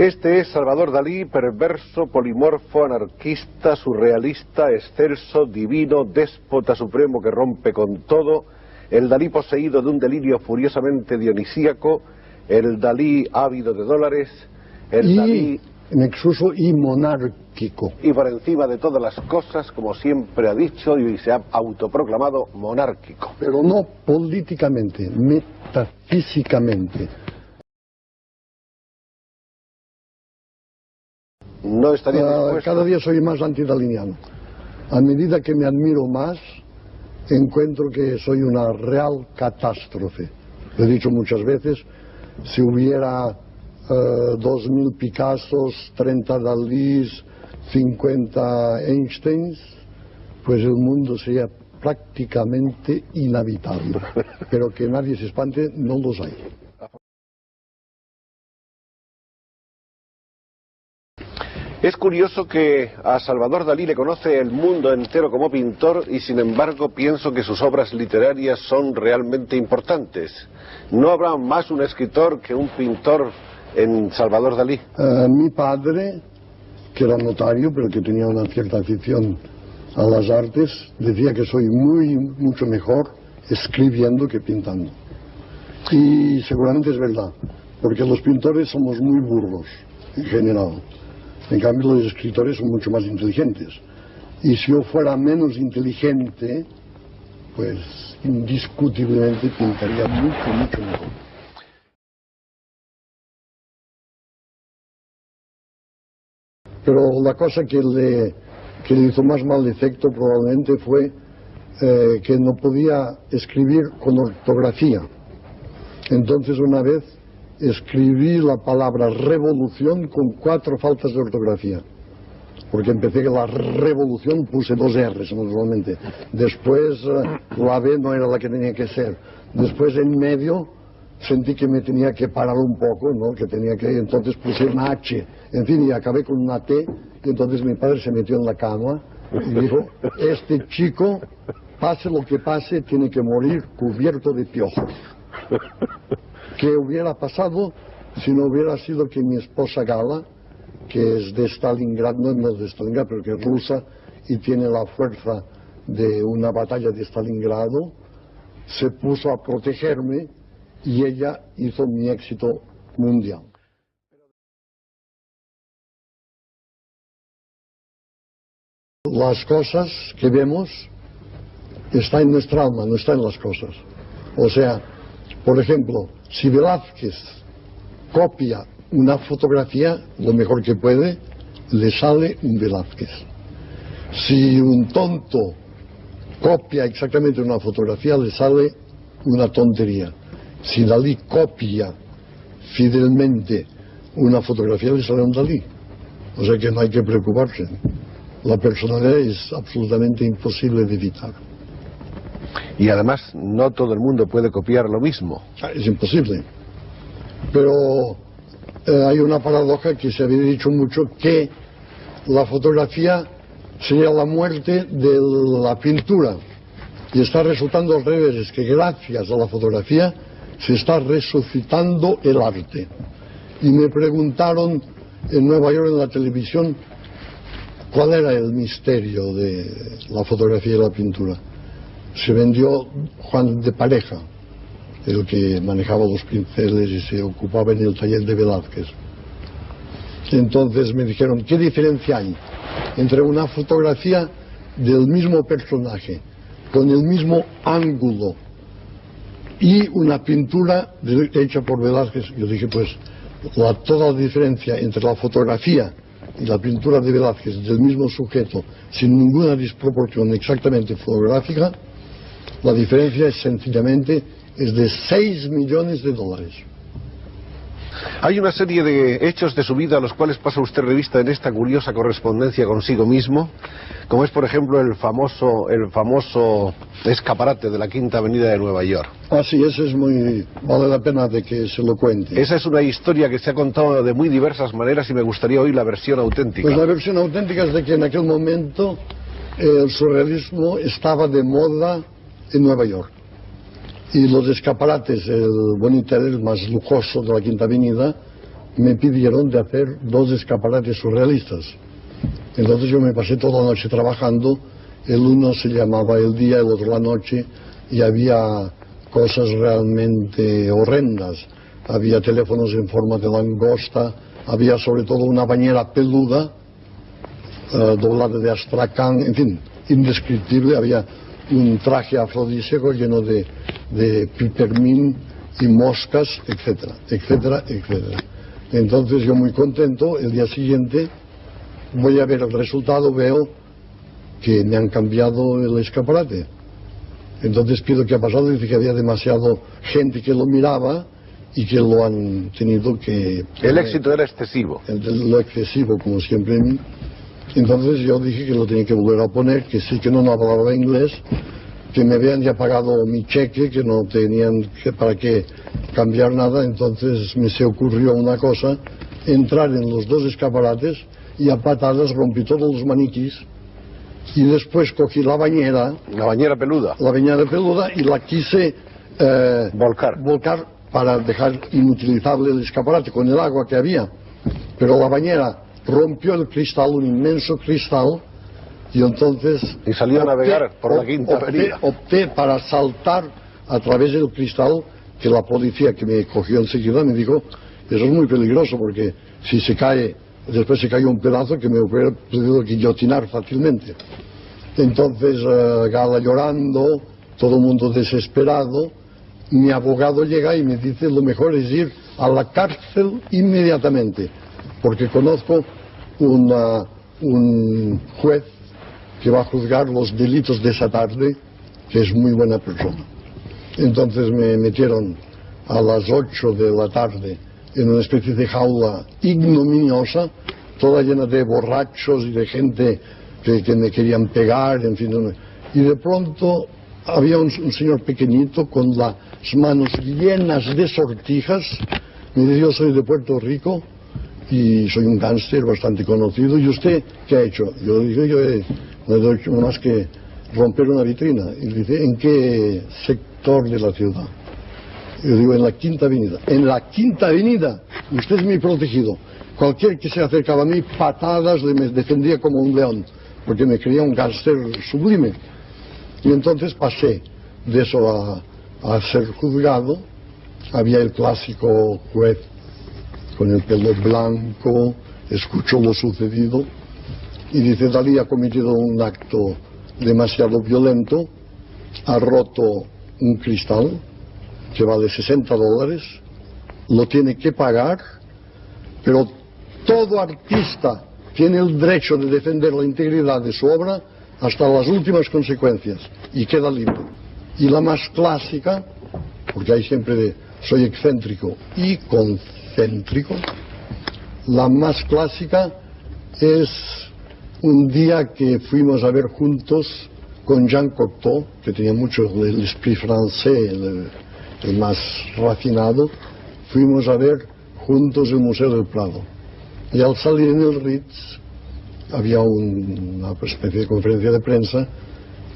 Este es Salvador Dalí, perverso, polimorfo, anarquista, surrealista, excelso, divino, déspota supremo que rompe con todo, el Dalí poseído de un delirio furiosamente dionisíaco, el Dalí ávido de dólares, el Dalí inexuso y monárquico. Y por encima de todas las cosas, como siempre ha dicho y se ha autoproclamado, monárquico. Pero no políticamente, metafísicamente. No estaría dispuesto. Cada día soy más antidaliniano. A medida que me admiro más, encuentro que soy una real catástrofe. Lo he dicho muchas veces, si hubiera 2000 Picassos, 30 Dalís, 50 Einsteins, pues el mundo sería prácticamente inhabitable. Pero que nadie se espante, no los hay. Es curioso que a Salvador Dalí le conoce el mundo entero como pintor y sin embargo pienso que sus obras literarias son realmente importantes. ¿No habrá más un escritor que un pintor en Salvador Dalí? Mi padre, que era notario pero que tenía una cierta afición a las artes, decía que soy mucho mejor escribiendo que pintando. Y seguramente es verdad, porque los pintores somos muy burros en general. En cambio, los escritores son mucho más inteligentes. Y si yo fuera menos inteligente, pues indiscutiblemente pintaría mucho mejor. Pero la cosa que le hizo más mal efecto probablemente fue que no podía escribir con ortografía. Entonces una vez escribí la palabra revolución con 4 faltas de ortografía, porque empecé que la revolución puse 2 R's normalmente, después la B no era la que tenía que ser, después en medio sentí que me tenía que parar un poco, ¿no? Entonces puse una H, en fin, y acabé con una T, y entonces mi padre se metió en la cama y dijo, este chico, pase lo que pase, tiene que morir cubierto de piojos. ¿Qué hubiera pasado si no hubiera sido que mi esposa Gala, que es de Stalingrad, no es de Stalingrad, pero que es rusa y tiene la fuerza de una batalla de Stalingrado, se puso a protegerme y ella hizo mi éxito mundial? Las cosas que vemos están en nuestra alma, no están en las cosas. O sea, por ejemplo, si Velázquez copia una fotografía, lo mejor que puede, le sale un Velázquez. Si un tonto copia exactamente una fotografía, le sale una tontería. Si Dalí copia fidelmente una fotografía, le sale un Dalí. O sea que no hay que preocuparse. La personalidad es absolutamente imposible de evitar. Y además no todo el mundo puede copiar lo mismo. Es imposible. Pero hay una paradoja que se había dicho mucho, que la fotografía sería la muerte de la pintura. Y está resultando al revés, es que gracias a la fotografía se está resucitando el arte. Y me preguntaron en Nueva York en la televisión cuál era el misterio de la fotografía y la pintura. Se vendió Juan de Pareja, el que manejaba los pinceles y se ocupaba en el taller de Velázquez. Entonces me dijeron, ¿qué diferencia hay entre una fotografía del mismo personaje, con el mismo ángulo, y una pintura hecha por Velázquez? Yo dije, pues toda la diferencia entre la fotografía y la pintura de Velázquez del mismo sujeto, sin ninguna desproporción exactamente fotográfica, la diferencia es sencillamente de $6 millones. Hay una serie de hechos de su vida a los cuales pasa usted revista en esta curiosa correspondencia consigo mismo, como es por ejemplo el famoso escaparate de la Quinta Avenida de Nueva York. Ah, sí, eso es vale la pena de que se lo cuente. Esa es una historia que se ha contado de muy diversas maneras y me gustaría oír la versión auténtica. Pues la versión auténtica es de que en aquel momento el surrealismo estaba de moda en Nueva York. Y los escaparates, el Bonita, el más lujoso de la Quinta Avenida, me pidieron de hacer 2 escaparates surrealistas. Entonces yo me pasé toda la noche trabajando. El uno se llamaba El Día, el otro La Noche, y había cosas realmente horrendas. Había teléfonos en forma de langosta, había sobre todo una bañera peluda, doblada de astracán, en fin, indescriptible. Había un traje afrodisíaco lleno de pipermín y moscas, etcétera, etcétera, etcétera. Entonces yo muy contento. El día siguiente voy a ver el resultado, veo que me han cambiado el escaparate. Entonces pido qué ha pasado, dice que había demasiado gente que lo miraba y que lo han tenido que... El éxito era excesivo. Lo excesivo, como siempre. Entonces yo dije que lo tenía que volver a poner, que sí, que no hablaba inglés, que me habían ya pagado mi cheque, que no tenían para qué cambiar nada. Entonces me se ocurrió una cosa, entrar en los 2 escaparates y a patadas rompí todos los maniquís y después cogí la bañera peluda, y la quise volcar para dejar inutilizable el escaparate con el agua que había, pero la bañera rompió el cristal, un inmenso cristal, y entonces... Y salió a navegar por la Quinta Avenida. Opté para saltar a través del cristal, que la policía que me cogió enseguida me dijo, eso es muy peligroso porque si se cae, después se cae un pedazo que me hubiera podido guillotinar fácilmente. Entonces Gala llorando, todo el mundo desesperado. Mi abogado llega y me dice, lo mejor es ir a la cárcel inmediatamente, porque conozco un juez que va a juzgar los delitos de esa tarde, que es muy buena persona. Entonces me metieron a las 8 de la tarde en una especie de jaula ignominiosa, toda llena de borrachos y de gente que me querían pegar, en fin. Y de pronto había un señor pequeñito con las manos llenas de sortijas. Me dice, yo soy de Puerto Rico y soy un gángster bastante conocido. ¿Y usted qué ha hecho? Yo dije, no he hecho más que romper una vitrina. Y dice, ¿en qué sector de la ciudad? Yo digo, en la Quinta Avenida. En la Quinta Avenida, usted es mi protegido. Cualquier que se acercaba a mí, patadas, me defendía como un león, porque me creía un gángster sublime. Y entonces pasé de eso a ser juzgado. Había el clásico juez con el pelo blanco, escuchó lo sucedido y dice, Dalí ha cometido un acto demasiado violento, ha roto un cristal que vale $60, lo tiene que pagar, pero todo artista tiene el derecho de defender la integridad de su obra hasta las últimas consecuencias y queda libre. Y la más clásica, porque hay siempre soy excéntrico y concéntrico, la más clásica es un día que fuimos a ver juntos con Jean Cocteau, que tenía mucho el esprit francés, el más refinado. Fuimos a ver juntos el Museo del Prado. Y al salir en el Ritz había una especie de conferencia de prensa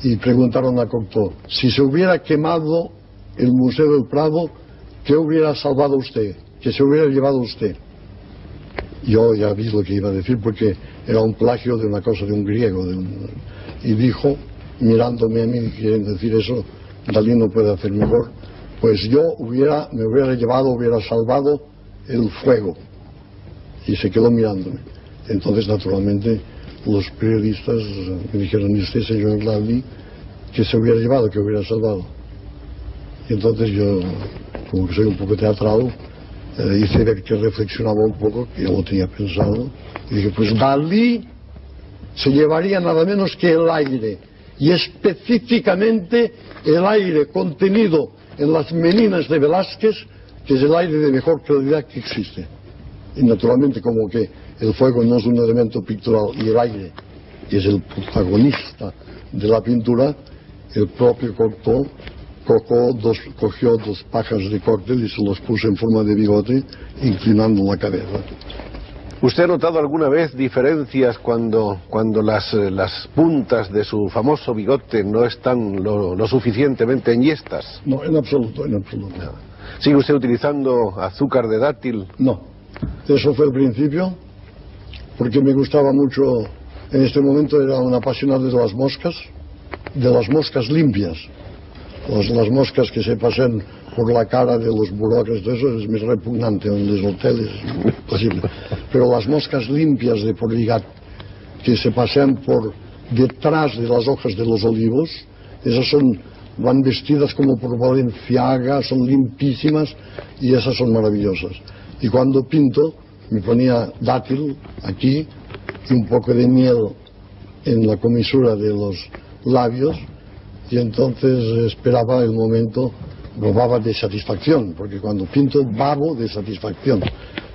y preguntaron a Cocteau, si se hubiera quemado el Museo del Prado, ¿qué hubiera salvado usted? ¿Qué se hubiera llevado usted? Yo ya vi lo que iba a decir porque era un plagio de una cosa de un griego. Y dijo, mirándome a mí, quieren decir eso, Dalí no puede hacer mejor, pues yo me hubiera salvado el fuego. Y se quedó mirándome. Entonces, naturalmente, los periodistas me dijeron, ¿y usted, señor Dalí, qué se hubiera llevado, qué hubiera salvado? Y entonces yo, como que soy un poco teatral, hice ver que reflexionaba un poco, que yo lo tenía pensado, y dije, pues Dalí se llevaría nada menos que el aire, y específicamente el aire contenido en las meninas de Velázquez, que es el aire de mejor calidad que existe. Y naturalmente, como que el fuego no es un elemento pictural y el aire es el protagonista de la pintura, el propio Cocteau cogió 2 pajas de cóctel y se los puso en forma de bigote, inclinando la cabeza. ¿Usted ha notado alguna vez diferencias cuando las puntas de su famoso bigote no están lo suficientemente enhiestas? No, en absoluto, en absoluto. ¿Sigue usted utilizando azúcar de dátil? No. Eso fue el principio, porque me gustaba mucho. En este momento era un apasionado de las moscas limpias. Las moscas que se pasan por la cara de los burócratas, todo eso es muy repugnante en los hoteles, es imposible. Pero las moscas limpias de Porligat, que se pasean por detrás de las hojas de los olivos, esas van vestidas como por Valenciaga, son limpísimas y esas son maravillosas. Y cuando pinto me ponía dátil aquí y un poco de miel en la comisura de los labios, y entonces esperaba el momento, bobaba de satisfacción, porque cuando pinto babo de satisfacción,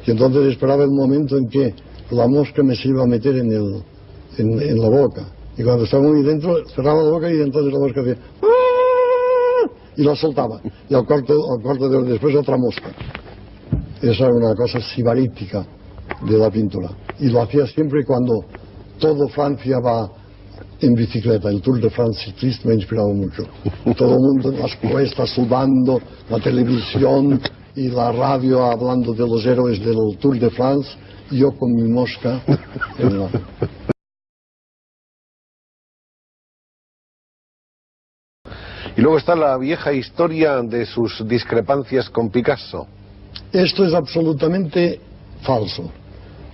y entonces esperaba el momento en que la mosca me se iba a meter en la boca, y cuando estaba muy dentro cerraba la boca y entonces la mosca hacía ¡ah! Y la soltaba, y al cuarto de hora después otra mosca. Esa era una cosa sibarítica de la pintura, y lo hacía siempre cuando todo Francia va en bicicleta. El Tour de France ciclista me ha inspirado mucho. Todo el mundo en las cuestas sudando, la televisión y la radio hablando de los héroes del Tour de France, y yo con mi mosca en la... Y luego está la vieja historia de sus discrepancias con Picasso. Esto es absolutamente falso.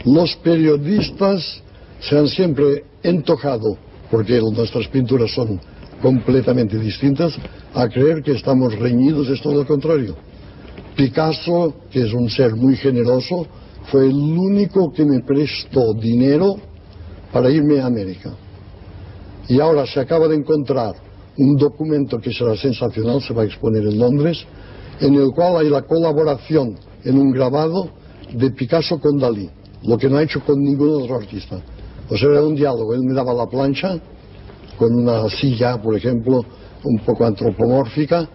Los periodistas se han siempre entojado, porque nuestras pinturas son completamente distintas, a creer que estamos reñidos. Es todo lo contrario. Picasso, que es un ser muy generoso, fue el único que me prestó dinero para irme a América. Y ahora se acaba de encontrar un documento que será sensacional, se va a exponer en Londres, en el cual hay la colaboración en un grabado de Picasso con Dalí, lo que no ha hecho con ningún otro artista. O sea, era un diálogo. Él me daba la plancha con una silla, por ejemplo, un poco antropomórfica,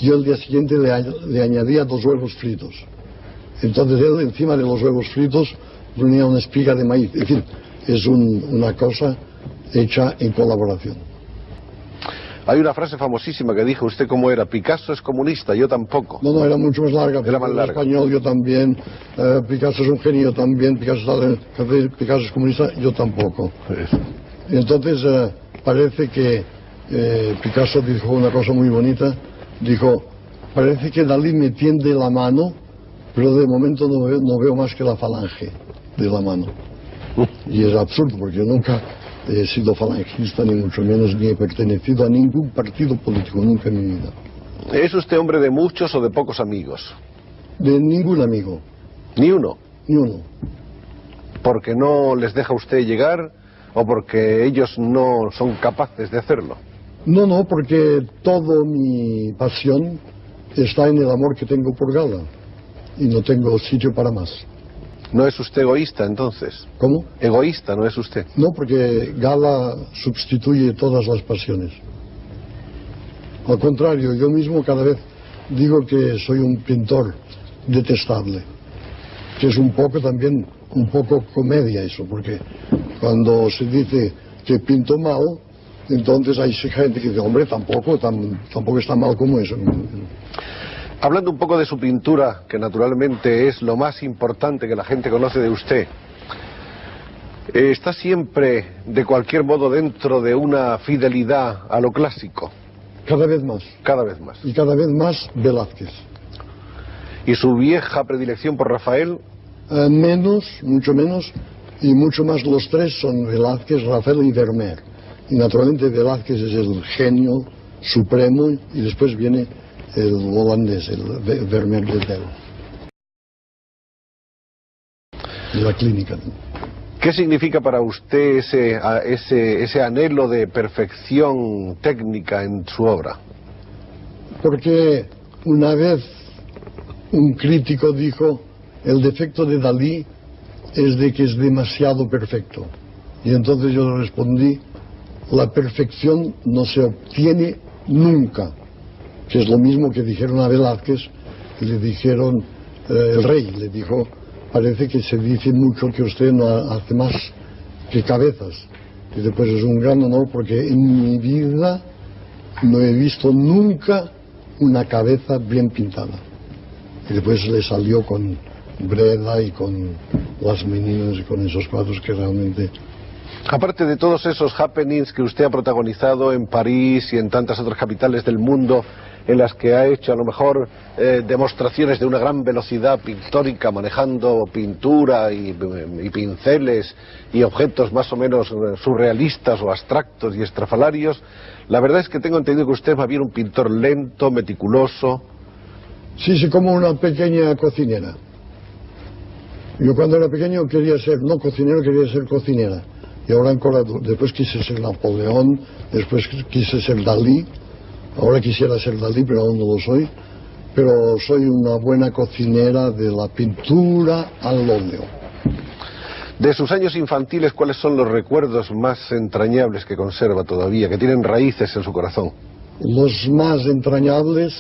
y yo el día siguiente le añadía 2 huevos fritos. Entonces él encima de los huevos fritos ponía una espiga de maíz. En fin, es una cosa hecha en colaboración. Hay una frase famosísima que dijo usted: ¿cómo era? Picasso es comunista, yo tampoco. No, era mucho más larga. Era más larga. Español, yo también. Picasso es un genio, también. Picasso es comunista, yo tampoco. Y entonces parece que Picasso dijo una cosa muy bonita. Dijo: parece que Dalí me tiende la mano, pero de momento no veo más que la falange de la mano. Y es absurdo, porque yo nunca he sido falangista, ni mucho menos, ni he pertenecido a ningún partido político, nunca en mi vida. ¿Es usted hombre de muchos o de pocos amigos? De ningún amigo. ¿Ni uno? Ni uno. ¿Porque no les deja usted llegar o porque ellos no son capaces de hacerlo? No, porque toda mi pasión está en el amor que tengo por Gala, y no tengo sitio para más. ¿No es usted egoísta, entonces? ¿Cómo? Egoísta, ¿no es usted? No, porque Gala sustituye todas las pasiones. Al contrario, yo mismo cada vez digo que soy un pintor detestable, que es un poco también, un poco comedia eso, porque cuando se dice que pinto mal, entonces hay gente que dice: hombre, tampoco está mal como eso. Hablando un poco de su pintura, que naturalmente es lo más importante que la gente conoce de usted, ¿está siempre, de cualquier modo, dentro de una fidelidad a lo clásico? Cada vez más. Cada vez más. Y cada vez más Velázquez. ¿Y su vieja predilección por Rafael? Menos, mucho menos, y mucho más los tres son Velázquez, Rafael y Vermeer. Y naturalmente Velázquez es el genio supremo, y después viene el holandés, el Vermeer de Del, de la clínica. ¿Qué significa para usted ese anhelo de perfección técnica en su obra? Porque una vez un crítico dijo: el defecto de Dalí es de que es demasiado perfecto. Y entonces yo le respondí: la perfección no se obtiene nunca. Que es lo mismo que dijeron a Velázquez, le dijeron, el rey le dijo: parece que se dice mucho que usted no hace más que cabezas. Y después es un gran honor, porque en mi vida no he visto nunca una cabeza bien pintada. Y después le salió con Breda y con las meninas y con esos cuadros que realmente... Aparte de todos esos happenings que usted ha protagonizado en París y en tantas otras capitales del mundo, en las que ha hecho a lo mejor demostraciones de una gran velocidad pictórica, manejando pintura y pinceles y objetos más o menos surrealistas o abstractos y estrafalarios, la verdad es que tengo entendido que usted es más bien un pintor lento, meticuloso. Sí, como una pequeña cocinera. Yo cuando era pequeño quería ser, no cocinero, quería ser cocinera. Y ahora después quise ser Napoleón, después quise ser Dalí. Ahora quisiera ser Dalí, pero aún no lo soy. Pero soy una buena cocinera de la pintura al óleo. De sus años infantiles, ¿cuáles son los recuerdos más entrañables que conserva todavía, que tienen raíces en su corazón? Los más entrañables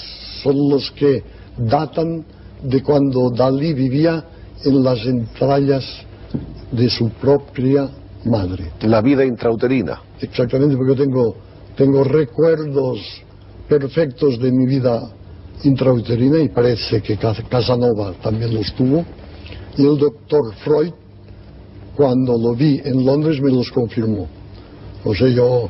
son los que datan de cuando Dalí vivía en las entrañas de su propia madre. La vida intrauterina. Exactamente, porque tengo recuerdos perfectos de mi vida intrauterina y parece que Casanova también los tuvo. Y el doctor Freud, cuando lo vi en Londres, me los confirmó. O sea, yo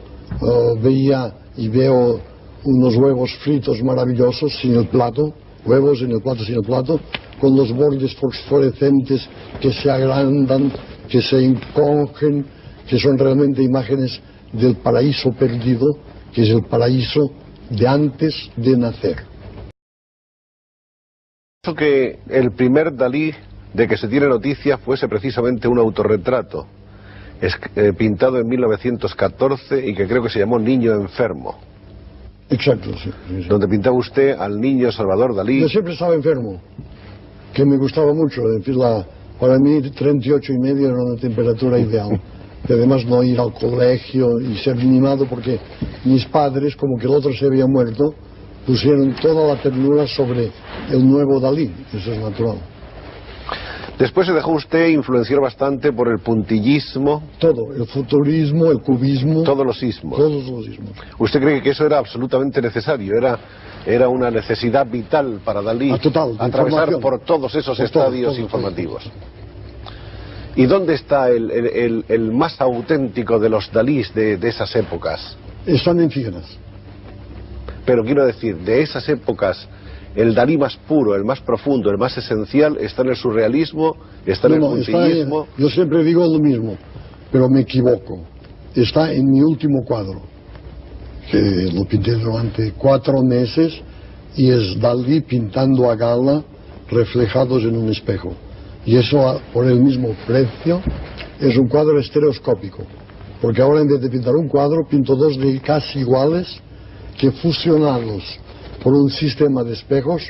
veía y veo unos huevos fritos maravillosos sin el plato, huevos en el plato sin el plato, con los bordes fosforescentes que se agrandan, que se encogen, que son realmente imágenes del paraíso perdido, que es el paraíso de antes de nacer. Eso que el primer Dalí de que se tiene noticia fuese precisamente un autorretrato, pintado en 1914 y que creo que se llamó Niño Enfermo. Exacto, sí. Donde pintaba usted al niño Salvador Dalí. Yo siempre estaba enfermo, que me gustaba mucho. Es decir, para mí 38,5 era una temperatura ideal. Y además no ir al colegio y ser mimado, porque mis padres, como que el otro se había muerto, pusieron toda la ternura sobre el nuevo Dalí. Eso es natural. Después se dejó usted influenciar bastante por el puntillismo. Todo, el futurismo, el cubismo. Todos los ismos. Todos los ismos. ¿Usted cree que eso era absolutamente necesario? Era una necesidad vital para Dalí total, atravesar por todos esos estadios informativos. ¿Y dónde está el más auténtico de los Dalís de esas épocas? Están en Figueras. Pero quiero decir, de esas épocas, el Dalí más puro, el más profundo, el más esencial, ¿está en el surrealismo? ¿Está en el puntillismo? Yo siempre digo lo mismo, pero me equivoco. Está en mi último cuadro, que lo pinté durante 4 meses, y es Dalí pintando a gala reflejados en un espejo. Y eso, por el mismo precio, es un cuadro estereoscópico. Porque ahora, en vez de pintar un cuadro, pinto 2 de casi iguales, que fusionados por un sistema de espejos,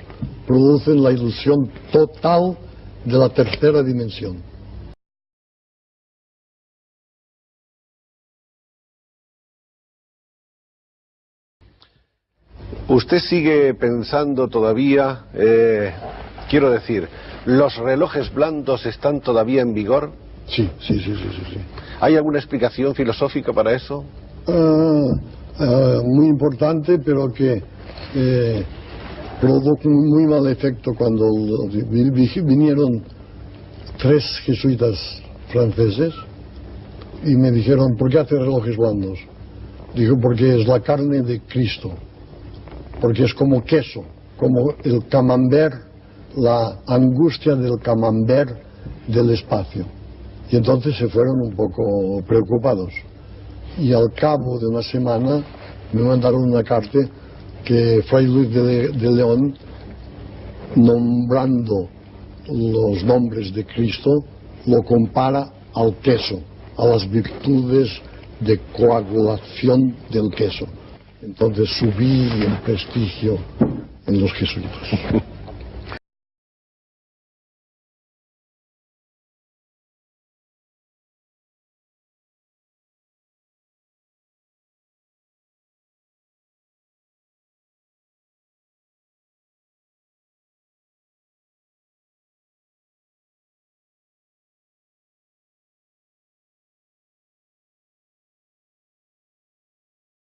producen la ilusión total de la tercera dimensión. ¿Usted sigue pensando todavía, quiero decir, los relojes blandos están todavía en vigor? Sí. ¿Hay alguna explicación filosófica para eso? Muy importante, pero que produjo un muy mal efecto cuando vinieron 3 jesuitas franceses y me dijeron: ¿por qué hace relojes blandos? Dijo: porque es la carne de Cristo, porque es como queso, como el camembert, la angustia del camembert del espacio. Y entonces se fueron un poco preocupados. Y al cabo de una semana me mandaron una carta que Fray Luis de León, nombrando los nombres de Cristo, lo compara al queso, a las virtudes de coagulación del queso. Entonces subí en prestigio en los jesuitas.